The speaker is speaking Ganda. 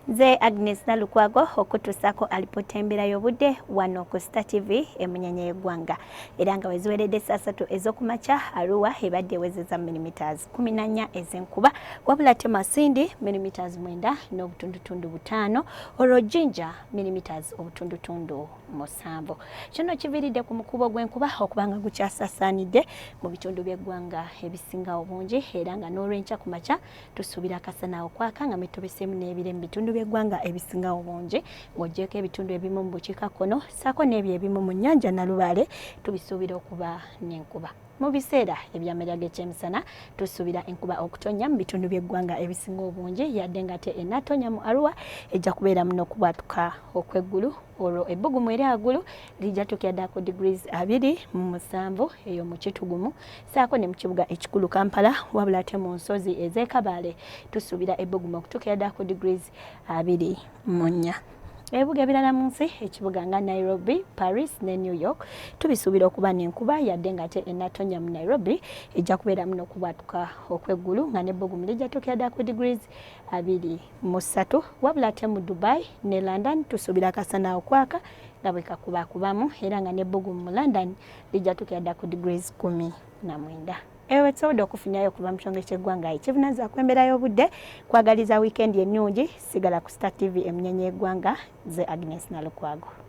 Nze Agnes Nalukwago okutuusako alipota Embeera y'obudde wano ku Star TV emunyenye y'eggwanga era nga weziweredde saa 3 ez'okumakya Arua ebadde ewezezza millimeters 14 ez'enkuba wabula ate Masindi millimeters 9 n'obutundutundu 5 olwo Jinja millimeters obutundutundu 7. Kino kiviiridde ku mukubo gw'enkuba okubanga gukyasasaanidde mu bitundu by'eggwanga ebisinga obungi era nga n'olw'enkya ku makya tusuubira akasana okwaka nga metobesemu n'ebire mu bitundu by'eggwanga ebisinga obungi ng'oggyeko ebitundu ebimu mu bukiikakkono ssaako n'ebyo ebimu mu nnyanja Nalubaale tubisuubira okuba n'enkuba. Mu biseera eby'amalya g'ekyemisana tusuubira enkuba okutonnya mu bitundu by'eggwanga ebisinga obungi yadde nga ate ennatonnya mu Arua ejja kubeeramu n'okubwatuka okw'eggulu olwo ebbugumu eryagulu lijja tukyadda ku degrees 27 eyo mu kitugumu ssaako ne mu kibuga ekikulu Kampala wabula ate mu nsozi ez'e tusuubira ebbugumu okutuukira ku degrees 24. Ebibuga ebirala mu nsi ekibuga nga Nairobi, Paris ne New York tubisuubira okuba n'enkuba yadde nga ate ennatonnya mu Nairobi ejja kubeeramu n'okubwatuka okw'eggulu nga n'ebbugumu lijja tuukira ku degrees 23 wabula ate mu Dubai ne London tusuubira akasana okwaka nga bwe kakubakubamu era nga n'ebbugumu mu London lijja tuukira ku degrees 19. Ewe tsobola okufunyayo okuva mu kitongole ky'eggwanga ekivunaanyizibwa ku mbeera y'obudde kwagaliza weekend ennungi sigala ku Star TV emunyenye y'eggwanga nze Agnes Nalukwago.